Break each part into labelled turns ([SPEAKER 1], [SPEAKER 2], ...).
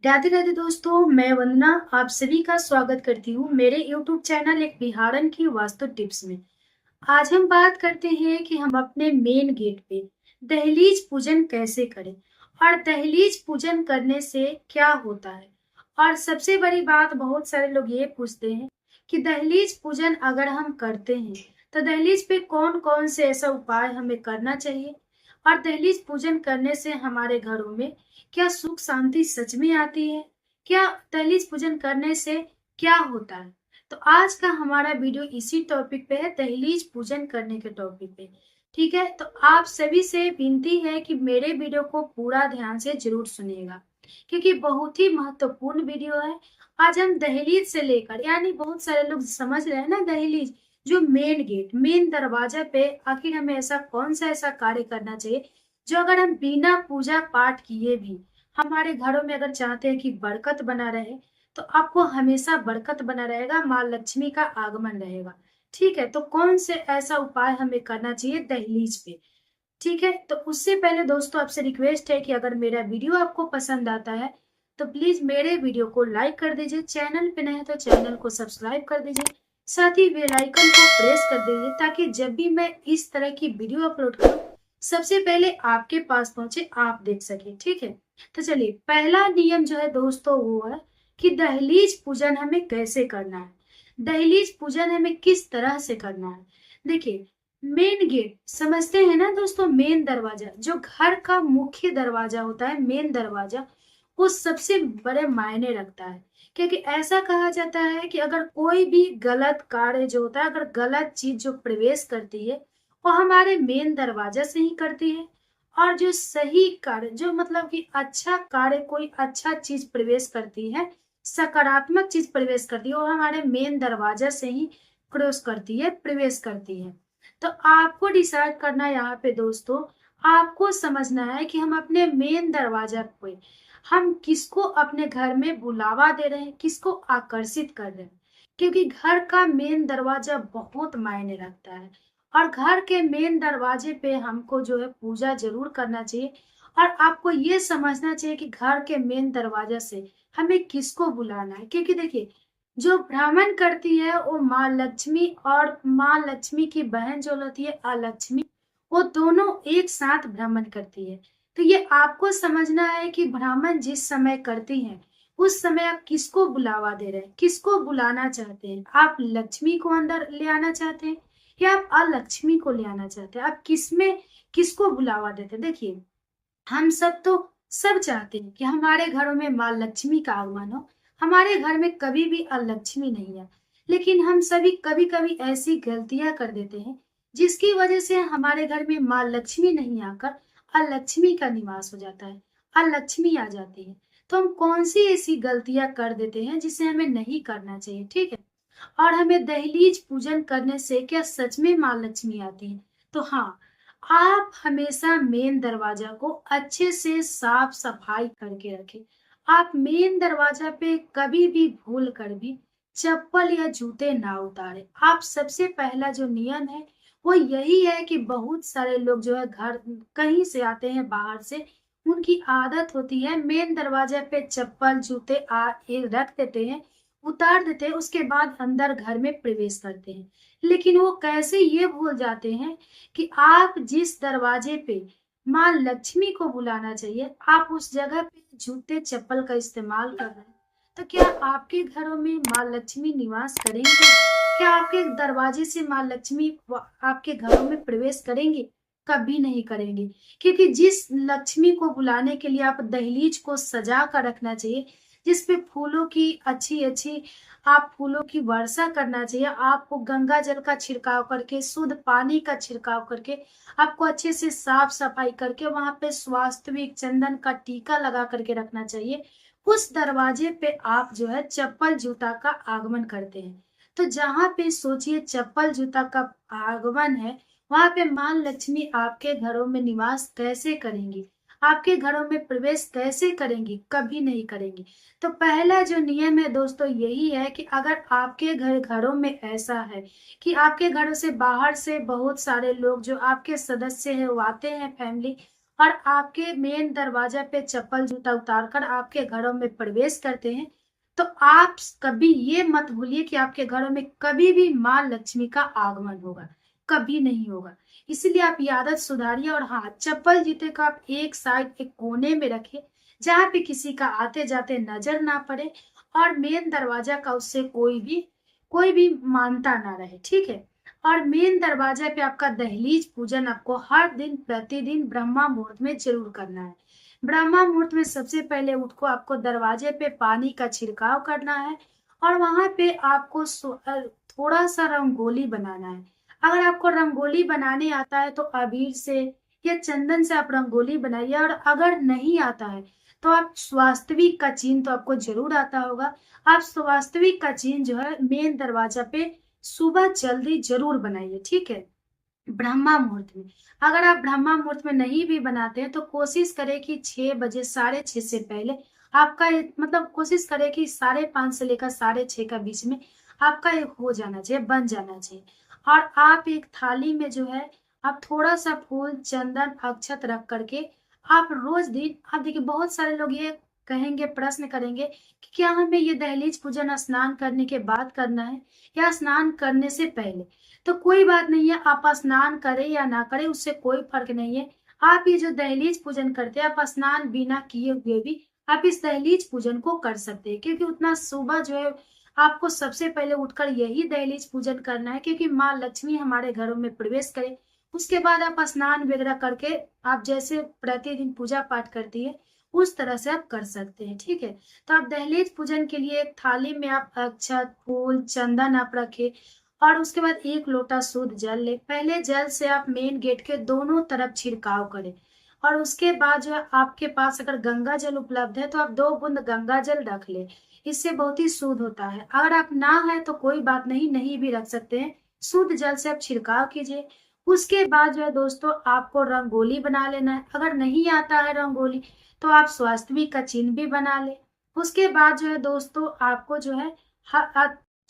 [SPEAKER 1] राधे राधे दोस्तों, मैं वंदना आप सभी का स्वागत करती हूँ मेरे YouTube चैनल एक बिहारन की वास्तु टिप्स में। आज हम बात करते हैं कि हम अपने मेन गेट पे दहलीज पूजन कैसे करें और दहलीज पूजन करने से क्या होता है। और सबसे बड़ी बात, बहुत सारे लोग ये पूछते हैं कि दहलीज पूजन अगर हम करते हैं तो दहलीज पे कौन कौन से ऐसा उपाय हमें करना चाहिए और दहलीज पूजन करने से हमारे घरों में क्या सुख शांति सच में आती है, क्या दहलीज पूजन करने से क्या होता है। तो आज का हमारा वीडियो इसी टॉपिक पे है, दहलीज पूजन करने के टॉपिक पे। ठीक है, तो आप सभी से विनती है कि मेरे वीडियो को पूरा ध्यान से जरूर सुनिएगा, क्योंकि बहुत ही महत्वपूर्ण वीडियो है। आज हम दहलीज से लेकर, यानी बहुत सारे लोग समझ रहे हैं ना, दहलीज जो मेन गेट मेन दरवाजा पे आखिर हमें ऐसा कौन सा ऐसा कार्य करना चाहिए जो अगर हम बिना पूजा पाठ किए भी हमारे घरों में अगर चाहते हैं कि बरकत बना रहे, तो आपको हमेशा बरकत बना रहेगा, माँ लक्ष्मी का आगमन रहेगा। ठीक है, तो कौन से ऐसा उपाय हमें करना चाहिए दहलीज पे। ठीक है, तो उससे पहले दोस्तों आपसे रिक्वेस्ट है कि अगर मेरा वीडियो आपको पसंद आता है तो प्लीज मेरे वीडियो को लाइक कर दीजिए, चैनल पे नए हैं तो चैनल को सब्सक्राइब कर दीजिए, साथ ही बेल आइकन को प्रेस कर दीजिए ताकि जब भी मैं इस तरह की वीडियो अपलोड करूं सबसे पहले आपके पास पहुंचे, आप देख सके। ठीक है, तो चलिए, पहला नियम जो है दोस्तों वो है कि दहलीज पूजन हमें कैसे करना है, दहलीज पूजन हमें किस तरह से करना है। देखिए, मेन गेट समझते हैं ना दोस्तों, मेन दरवाजा जो घर का मुख्य दरवाजा होता है, मेन दरवाजा वो सबसे बड़े मायने रखता है। क्योंकि ऐसा कहा जाता है कि अगर कोई भी गलत कार्य जो होता है, अगर गलत चीज जो प्रवेश करती है वो हमारे मेन दरवाजा से ही करती है, और जो सही कार्य जो मतलब कि अच्छा कार्य, कोई अच्छा चीज प्रवेश करती है, सकारात्मक चीज प्रवेश करती है, वो हमारे मेन दरवाजा से ही प्रवेश करती है। तो आपको डिसाइड करना है यहाँ पे दोस्तों, आपको समझना है कि हम अपने मेन दरवाजा पे हम किसको अपने घर में बुलावा दे रहे हैं, किसको आकर्षित कर रहे हैं। क्योंकि घर का मेन दरवाजा बहुत मायने रखता है, और घर के मेन दरवाजे पे हमको जो है पूजा जरूर करना चाहिए। और आपको ये समझना चाहिए कि घर के मेन दरवाजा से हमें किसको बुलाना है, क्योंकि देखिए, जो भ्रमण करती है वो माँ लक्ष्मी, और माँ लक्ष्मी की बहन जो होती है अलक्ष्मी, वो दोनों एक साथ भ्रमण करती है। तो ये आपको समझना है कि भ्रमण जिस समय करती है उस समय आप किसको बुलावा दे रहे हैं, किसको बुलाना चाहते हैं। आप लक्ष्मी को अंदर ले आना चाहते हैं या आप अलक्ष्मी को ले आना चाहते हैं, आप किसमें किसको बुलावा देते हैं। देखिए, हम सब चाहते हैं कि हमारे घरों में माँ लक्ष्मी का आगमन हो, हमारे घर में कभी भी अलक्ष्मी नहीं है। लेकिन हम सभी कभी कभी ऐसी गलतियां कर देते हैं जिसकी वजह से हमारे घर में माँ लक्ष्मी नहीं आकर अलक्ष्मी का निवास हो जाता है, अलक्ष्मी आ जाती है। तो हम कौन सी ऐसी गलतियां कर देते हैं जिसे हमें नहीं करना चाहिए। ठीक है, और हमें दहलीज पूजन करने से क्या सच में माँ लक्ष्मी आती है। तो हाँ, आप हमेशा मेन दरवाजा को अच्छे से साफ सफाई करके रखें। आप मेन दरवाजा पे कभी भी भूल कर भी चप्पल या जूते ना उतारे। आप सबसे पहला जो नियम है वो यही है कि बहुत सारे लोग जो है घर कहीं से आते हैं बाहर से, उनकी आदत होती है मेन दरवाजे पे चप्पल जूते ये रख देते हैं, उतार देते हैं, उसके बाद अंदर घर में प्रवेश करते हैं। लेकिन वो कैसे ये भूल जाते हैं कि आप जिस दरवाजे पे माँ लक्ष्मी को बुलाना चाहिए, आप उस जगह पे जूते चप्पल का इस्तेमाल कर रहे हैं। तो क्या आपके घरों में माँ लक्ष्मी निवास करेंगे? क्या आपके दरवाजे से माँ लक्ष्मी आपके घरों में प्रवेश करेंगे? कभी नहीं करेंगे। क्योंकि जिस लक्ष्मी को बुलाने के लिए आप दहलीज को सजा कर रखना चाहिए, जिसपे फूलों की अच्छी अच्छी आप फूलों की वर्षा करना चाहिए, आपको गंगा जल का छिड़काव करके, शुद्ध पानी का छिड़काव करके, आपको अच्छे से साफ सफाई करके वहां पे स्वास्थ्यिक चंदन का टीका लगा करके रखना चाहिए। उस दरवाजे पे आप जो है चप्पल जूता का आगमन करते हैं। तो जहां पे सोचिए चप्पल जूता का आगमन है, वहां पे मां लक्ष्मी आपके घरों में निवास कैसे करेंगी, आपके घरों में प्रवेश कैसे करेंगी? कभी नहीं करेंगी। तो पहला जो नियम है दोस्तों यही है कि अगर आपके घरों में ऐसा है कि आपके घरों से बाहर से बहुत सारे लोग जो आपके सदस्य हैं वो आते हैं फैमिली, और आपके मेन दरवाजा पे चप्पल जूता उतारकर आपके घरों में प्रवेश करते हैं, तो आप कभी ये मत भूलिए कि आपके घरों में कभी भी माँ लक्ष्मी का आगमन होगा, कभी नहीं होगा। इसलिए आप ये आदत सुधारिए। और हाँ, चप्पल जूते को आप एक साइड एक कोने में रखिए, जहाँ पे किसी का आते जाते नजर ना पड़े, और मेन दरवाजा का उससे कोई भी मानता ना रहे, ठीक है। और मेन दरवाजा पे आपका दहलीज पूजन आपको हर दिन प्रतिदिन ब्रह्मा मुहूर्त में जरूर करना है। ब्रह्मा मुहूर्त में सबसे पहले उठ को आपको दरवाजे पे पानी का छिड़काव करना है, और वहां पे आपको थोड़ा सा रंगोली बनाना है। अगर आपको रंगोली बनाने आता है तो अबीर से या चंदन से आप रंगोली बनाइए, और अगर नहीं आता है तो आप स्वास्तिक का चिन्ह तो आपको जरूर आता होगा। आप स्वास्तिक का चिन्ह जो है मेन दरवाजा पे सुबह जल्दी जरूर बनाइए, ठीक है, ब्रह्मा मुहूर्त में। अगर आप ब्रह्मा मुहूर्त में नहीं भी बनाते हैं तो कोशिश करें कि 6 बजे, 6:30 से पहले आपका मतलब कोशिश करें कि 5:30 से लेकर 6:30 का बीच में आपका एक हो जाना चाहिए, बन जाना चाहिए। और आप एक थाली में जो है आप थोड़ा सा फूल, चंदन, अक्षत रख करके आप रोज दिन, आप देखिए बहुत सारे लोग ये कहेंगे, प्रश्न करेंगे कि क्या हमें ये दहलीज पूजन स्नान करने के बाद करना है या स्नान करने से पहले। तो कोई बात नहीं है, आप स्नान करें या ना करें उससे कोई फर्क नहीं है। आप ये जो दहलीज पूजन करते हैं, आप स्नान बिना किए हुए भी आप इस दहलीज पूजन को कर सकते हैं, क्योंकि उतना सुबह जो है आपको सबसे पहले उठकर यही दहलीज पूजन करना है, क्योंकि माँ लक्ष्मी हमारे घरों में प्रवेश करे। उसके बाद आप स्नान वगैरह करके आप जैसे प्रतिदिन पूजा पाठ करती है उस तरह से आप कर सकते हैं, ठीक है। तो आप दहलीज पूजन के लिए एक थाली में आप अक्षत, फूल, चंदन आप रखे, और उसके बाद एक लोटा शुद्ध जल ले। पहले जल से आप मेन गेट के दोनों तरफ छिड़काव करें, और उसके बाद जो है आपके पास अगर गंगा जल उपलब्ध है तो आप 2 बूंद गंगा जल रख ले। इससे बहुत ही शुद्ध होता है। अगर आप ना है तो कोई बात नहीं, नहीं भी रख सकते हैं। शुद्ध जल से आप छिड़काव कीजिए। उसके बाद जो है दोस्तों आपको रंगोली बना लेना है। अगर नहीं आता है रंगोली तो आप स्वास्तिक का चिन्ह भी बना ले। उसके बाद जो है दोस्तों आपको जो है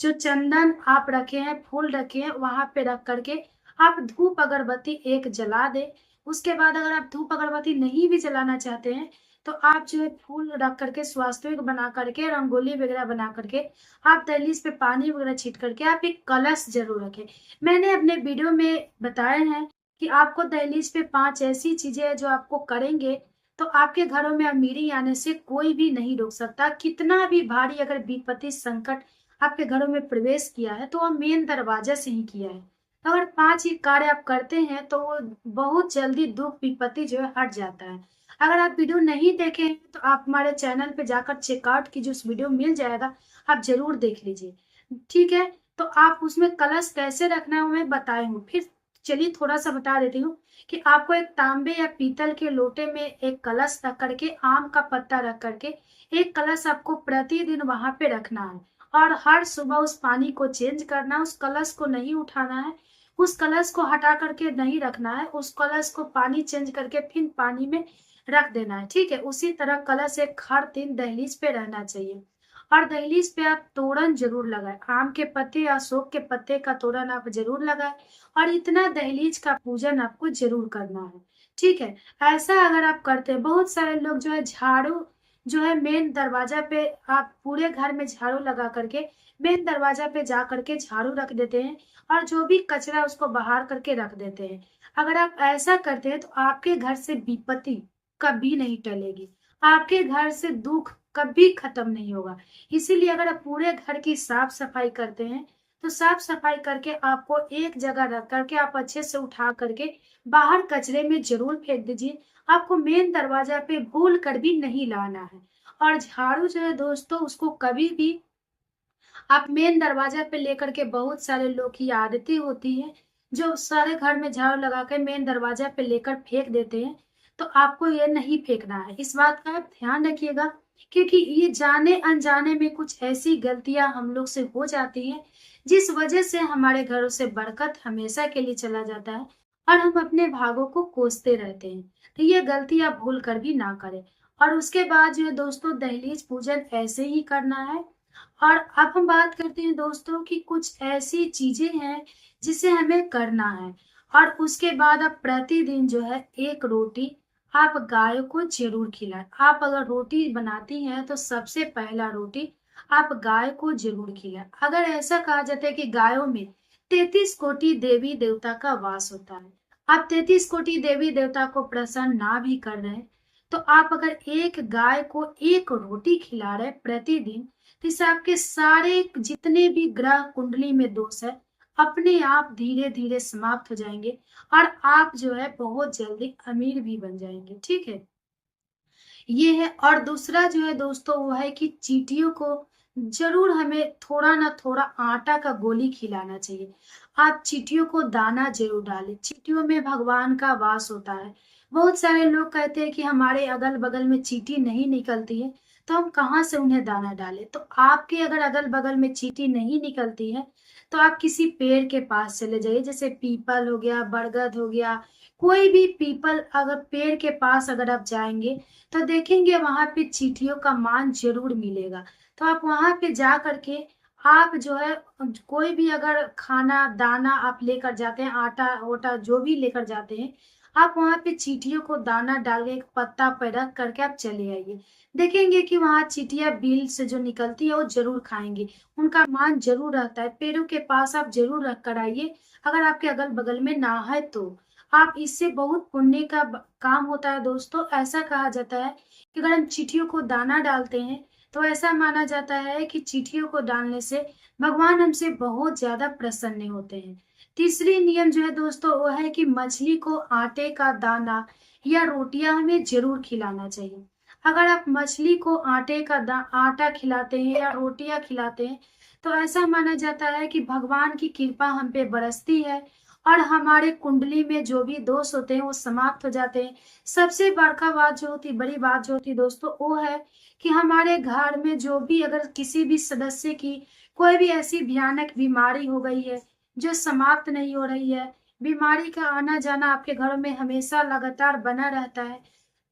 [SPEAKER 1] जो चंदन आप रखे हैं, फूल रखे हैं, वहां पे रख करके आप धूप अगरबत्ती एक जला दे। उसके बाद अगर आप धूप अगरबत्ती नहीं भी जलाना चाहते हैं तो आप जो है फूल रख करके, स्वास्तिक बना करके, रंगोली वगैरह बना करके आप दहलीज पे पानी वगैरह छीट करके आप एक कलश जरूर रखें। मैंने अपने वीडियो में बताए हैं कि आपको दहलीज पे 5 ऐसी चीजें हैं जो आपको करेंगे तो आपके घरों में अमीरी आने से कोई भी नहीं रोक सकता। कितना भी भारी अगर विपत्ति संकट आपके घरों में प्रवेश किया है तो वह मेन दरवाजा से ही किया है। अगर 5 ही कार्य आप करते हैं तो वो बहुत जल्दी दुख विपत्ति जो है हट जाता है। अगर आप वीडियो नहीं देखे हैं तो आप हमारे चैनल पे जाकर चेकआउट कीजिए, उस वीडियो मिल जाएगा, आप जरूर देख लीजिए, ठीक है। तो आप उसमें कलश कैसे रखना है वो मैं बताई हूँ। फिर चलिए थोड़ा सा बता देती हूँ कि आपको एक तांबे या पीतल के लोटे में एक कलश रख करके, आम का पत्ता रख करके एक कलश आपको प्रतिदिन वहां पे रखना है, और हर सुबह उस पानी को चेंज करना है। उस कलश को नहीं उठाना है, उस कलश को हटा करके नहीं रखना है, उस कलश को पानी चेंज करके फिर पानी में रख देना है, ठीक है। उसी तरह कलश एक हर दिन दहलीज पे रहना चाहिए। और दहलीज पे आप तोरण जरूर लगाए, आम के पत्ते या अशोक के पत्ते का तोरण आप जरूर लगाए, और इतना दहलीज का पूजन आपको जरूर करना है, ठीक है। ऐसा अगर आप करते हैं, बहुत सारे लोग जो है झाड़ू जो है मेन दरवाजा पे, आप पूरे घर में झाड़ू लगा करके मेन दरवाजा पे जा करके झाड़ू रख देते हैं, और जो भी कचरा उसको बाहर करके रख देते हैं। अगर आप ऐसा करते हैं तो आपके घर से विपत्ति कभी नहीं टलेगी, आपके घर से दुख कभी खत्म नहीं होगा। इसीलिए अगर आप पूरे घर की साफ सफाई करते हैं तो साफ सफाई करके आपको एक जगह रख करके आप अच्छे से उठा करके बाहर कचरे में जरूर फेंक दीजिए। आपको मेन दरवाजा पे भूल कर भी नहीं लाना है। और झाड़ू जो है दोस्तों उसको कभी भी आप मेन दरवाजा पे लेकर के, बहुत सारे लोग की आदतें होती है जो सारे घर में झाड़ू लगा कर मेन दरवाजा पे लेकर फेंक देते हैं। तो आपको ये नहीं फेंकना है, इस बात का आप ध्यान रखिएगा, क्योंकि ये जाने अनजाने में कुछ ऐसी गलतियां हम लोग से हो जाती हैं जिस वजह से हमारे घरों से बरकत हमेशा के लिए चला जाता है, और हम अपने भागों को कोसते रहते हैं। तो ये गलती आप भूल कर भी ना करें। और उसके बाद जो है दोस्तों दहलीज पूजन ऐसे ही करना है। और अब हम बात करते हैं दोस्तों कि कुछ ऐसी चीजें हैं जिसे हमें करना है। और उसके बाद आप प्रतिदिन जो है एक रोटी आप गाय को जरूर खिलाएं। आप अगर रोटी बनाती हैं तो सबसे पहला रोटी आप गाय को जरूर खिलाएं। अगर ऐसा कहा जाता है कि गायों में 33 कोटि देवी देवता का वास होता है, आप 33 कोटि देवी देवता को प्रसन्न ना भी कर रहे हैं, तो आप अगर एक गाय को एक रोटी खिला रहे प्रतिदिन, तो इससे आपके सारे जितने भी ग्रह कुंडली में दोष है अपने आप धीरे धीरे समाप्त हो जाएंगे और आप जो है बहुत जल्दी अमीर भी बन जाएंगे। ठीक है, ये है। और दूसरा जो है दोस्तों वो है कि चींटियों को जरूर हमें थोड़ा ना थोड़ा आटा का गोली खिलाना चाहिए। आप चींटियों को दाना जरूर डालें। चींटियों में भगवान का वास होता है। बहुत सारे लोग कहते हैं कि हमारे अगल बगल में चींटी नहीं निकलती है, तो हम कहाँ से उन्हें दाना डालें। तो आपके अगर अगल बगल में चींटी नहीं निकलती है तो आप किसी पेड़ के पास चले जाइए, जैसे पीपल हो गया, बरगद हो गया, कोई भी पीपल अगर पेड़ के पास अगर आप जाएंगे तो देखेंगे वहां पे चींटियों का मान जरूर मिलेगा। तो आप वहां पे जा करके आप जो है कोई भी अगर खाना दाना आप लेकर जाते हैं, आटा ओटा जो भी लेकर जाते हैं, आप वहां पे चींटियों को दाना डाल के एक पत्ता पे रख करके आप चले आइए। देखेंगे कि वहां चींटियां बिल से जो निकलती है वो जरूर खाएंगी। उनका मान जरूर रहता है। पेड़ों के पास आप जरूर रख कर आइए, अगर आपके अगल बगल में ना है तो। आप इससे बहुत पुण्य का काम होता है दोस्तों। ऐसा कहा जाता है कि अगर हम चींटियों को दाना डालते हैं तो ऐसा माना जाता है कि चींटियों को डालने से भगवान हमसे बहुत ज्यादा प्रसन्न होते हैं। तीसरी नियम जो है दोस्तों वो है कि मछली को आटे का दाना या रोटियां हमें जरूर खिलाना चाहिए। अगर आप मछली को आटा खिलाते हैं या रोटियां खिलाते हैं तो ऐसा माना जाता है कि भगवान की कृपा हम पे बरसती है और हमारे कुंडली में जो भी दोष होते हैं वो समाप्त हो जाते हैं। सबसे बड़ी बात जो होती दोस्तों वो है कि हमारे घर में जो भी अगर किसी भी सदस्य की कोई भी ऐसी भयानक बीमारी हो गई है जो समाप्त नहीं हो रही है, बीमारी का आना जाना आपके घरों में हमेशा लगातार बना रहता है,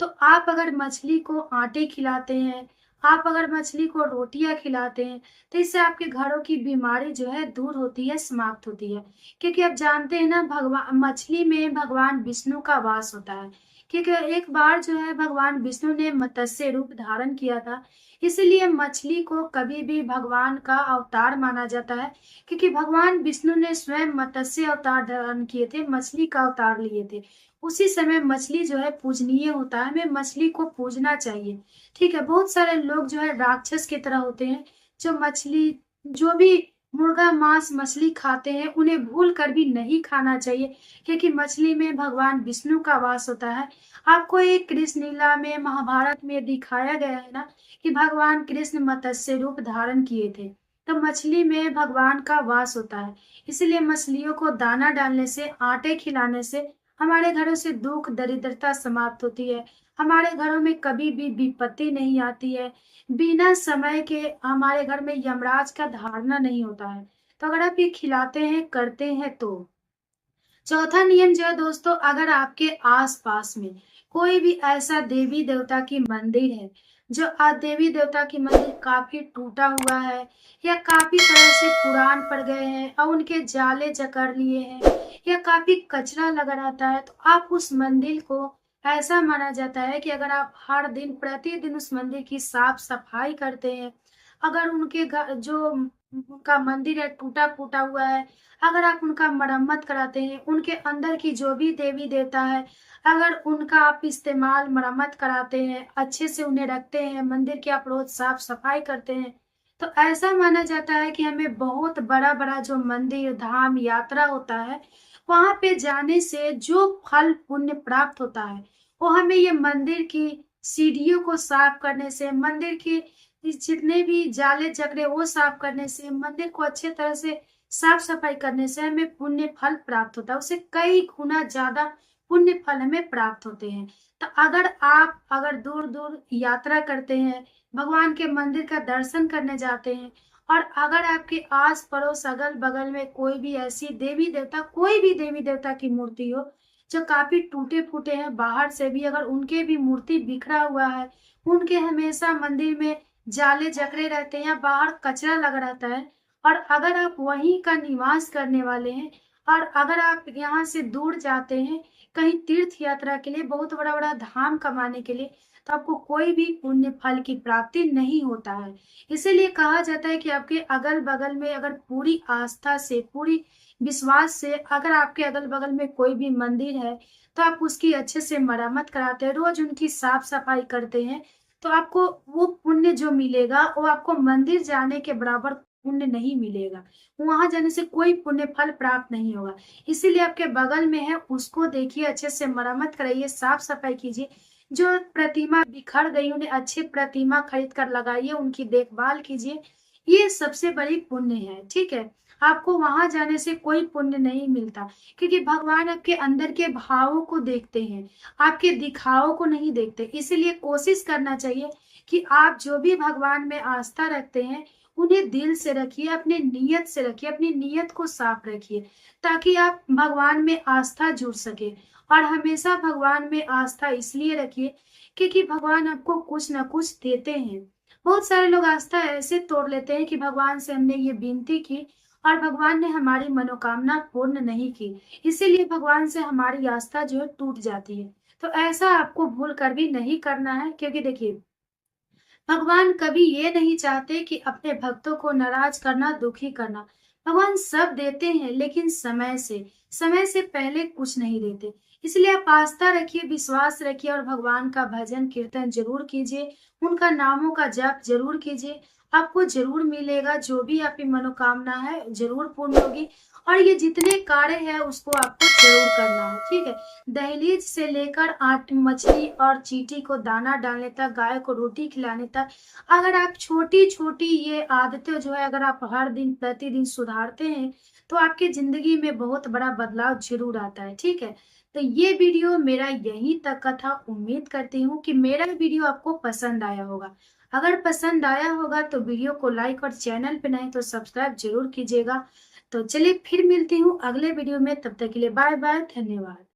[SPEAKER 1] तो आप अगर मछली को आटे खिलाते हैं, आप अगर मछली को रोटियां खिलाते हैं, तो इससे आपके घरों की बीमारी जो है दूर होती है, समाप्त होती है। क्योंकि आप जानते हैं ना भगवान मछली में भगवान विष्णु का वास होता है। क्योंकि एक बार जो है भगवान विष्णु ने मत्स्य रूप धारण किया था, इसलिए मछली को कभी भी भगवान का अवतार माना जाता है। क्योंकि भगवान विष्णु ने स्वयं मत्स्य अवतार धारण किए थे, मछली का अवतार लिए थे। उसी समय मछली जो है पूजनीय होता है, हमें मछली को पूजना चाहिए। ठीक है, बहुत सारे लोग जो है राक्षस की तरह होते हैं, जो मछली जो भी मुर्गा मांस मछली खाते हैं उन्हें भूल कर भी नहीं खाना चाहिए, क्योंकि मछली में भगवान विष्णु का वास होता है। आपको एक कृष्ण लीला में महाभारत में दिखाया गया है ना कि भगवान कृष्ण मत्स्य रूप धारण किए थे, तो मछली में भगवान का वास होता है। इसलिए मछलियों को दाना डालने से, आटे खिलाने से हमारे घरों से दुख दरिद्रता समाप्त होती है। हमारे घरों में कभी भी विपत्ति नहीं आती है। बिना समय के हमारे घर में यमराज का धारणा नहीं होता है। तो अगर आप ये खिलाते हैं करते हैं तो। चौथा नियम जो है दोस्तों, अगर आपके आसपास में कोई भी ऐसा देवी देवता की मंदिर है जो देवी देवता की मंदिर काफी टूटा हुआ है या काफी तरह से पुरान पड़ गए हैं और उनके जाले जकड़ लिए हैं या काफी कचरा लगा रहता है, तो आप उस मंदिर को ऐसा माना जाता है कि अगर आप हर दिन प्रतिदिन उस मंदिर की साफ सफाई करते हैं, अगर उनके जो उनका मंदिर है टूटा फूटा हुआ है, अगर आप उनका मरम्मत कराते हैं, उनके अंदर की जो भी देवी देवता है अगर उनका आप इस्तेमाल मरम्मत कराते हैं, अच्छे से उन्हें रखते हैं, मंदिर की आप रोज साफ सफाई करते हैं, तो ऐसा माना जाता है कि हमें बहुत बड़ा बड़ा जो मंदिर धाम यात्रा होता है वहां पे जाने से जो फल पुण्य प्राप्त होता है वो हमें ये मंदिर की सीढ़ियों को साफ करने से, मंदिर की जितने भी जाले जगरे वो साफ करने से, मंदिर को अच्छे तरह से साफ सफाई करने से हमें पुण्य फल प्राप्त होता है। उससे कई गुना ज्यादा पुण्य फल हमें प्राप्त होते हैं। तो अगर दूर दूर यात्रा करते हैं, भगवान के मंदिर का दर्शन करने जाते हैं, और अगर आपके आस पड़ोस अगल बगल में कोई भी ऐसी देवी देवता, कोई भी देवी देवता की मूर्ति हो जो काफी टूटे फूटे हैं, बाहर से भी अगर उनके भी मूर्ति बिखरा हुआ है, उनके हमेशा मंदिर में जाले जकड़े रहते हैं या बाहर कचरा लगा रहता है, और अगर आप वहीं का निवास करने वाले हैं और अगर आप यहाँ से दूर जाते हैं कहीं तीर्थ यात्रा के लिए, बहुत बड़ा-बड़ा धाम कमाने के लिए, तो आपको कोई भी पुण्य फल की प्राप्ति नहीं होता है। इसीलिए कहा जाता है कि आपके अगल-बगल में अगर पूरी आस्था से, पूरी विश्वास से अगर आपके अगल-बगल में कोई भी मंदिर है, तो आप उसकी अच्छे से मरम्मत कराते हैं, रोज़ उनकी साफ-सफाई करते हैं, तो आपको वो पुण्य जो मिलेगा, वो आपको मंदिर जाने के बराबर पुण्य नहीं मिलेगा। वहाँ जाने से कोई पुण्य फल प्राप्त नहीं होगा। इसीलिए आपके बगल में है, उसको देखिए, अच्छे से मरम्मत कराइए, साफ-सफाई कीजिए। जो प्रतिमा बिखर गई, उन्हें अच्छी प्रतिमा खरीद कर लगाइए, उनकी देखभाल कीजिए। ये सबसे बड़ी पुण्य है, ठीक है? आपको वहाँ जाने से कोई पुण्य नहीं मिलता, क्योंकि भगवान आपके अंदर के भावों को देखते हैं, आपके दिखावों को नहीं देखते। इसीलिए कोशिश करना चाहिए कि आप जो भी भगवान में आस्था रखते हैं, उन्हें दिल से रखिए, अपने नियत से रखिए, अपनी नियत को साफ रखिए, ताकि आप भगवान में आस्था जुड़ सके। और हमेशा भगवान में आस्था इसलिए रखिए क्योंकि भगवान आपको कुछ ना कुछ देते हैं। बहुत सारे लोग आस्था ऐसे तोड़ लेते हैं कि भगवान से हमने ये विनती की और भगवान ने हमारी मनोकामना पूर्ण नहीं की, इसीलिए भगवान से हमारी आस्था जो है टूट जाती है। तो ऐसा आपको भूल कर भी नहीं करना है, क्योंकि देखिए, भगवान कभी ये नहीं चाहते कि अपने भक्तों को नाराज करना, दुखी करना। भगवान सब देते हैं, लेकिन समय से पहले कुछ नहीं देते। इसलिए आप आस्था रखिए, विश्वास रखिए और भगवान का भजन कीर्तन जरूर कीजिए, उनका नामों का जाप जरूर कीजिए। आपको जरूर मिलेगा, जो भी आपकी मनोकामना है जरूर पूर्ण होगी। और ये जितने कार्य है उसको आपको जरूर करना है, ठीक है? दहलीज से लेकर आट मछली और चींटी को दाना डालने तक, गाय को रोटी खिलाने तक, अगर आप छोटी-छोटी ये आदतें जो है अगर आप हर दिन प्रतिदिन सुधारते हैं, तो आपकी ज़िंदगी में बहुत बड़ा बदलाव ज़रूर आता है, ठीक है? तो ये वीडियो मेरा यहीं तक का था। उम्मीद करती हूँ कि मेरा वीडियो आपको पसंद आया होगा। अगर पसंद आया होगा तो वीडियो को लाइक और चैनल पे नए तो सब्सक्राइब ज़रूर कीजिएगा। तो चलिए फिर मिलती हूँ अगले वीडियो में, तब तक के लिए बाय-बाय, धन्यवाद।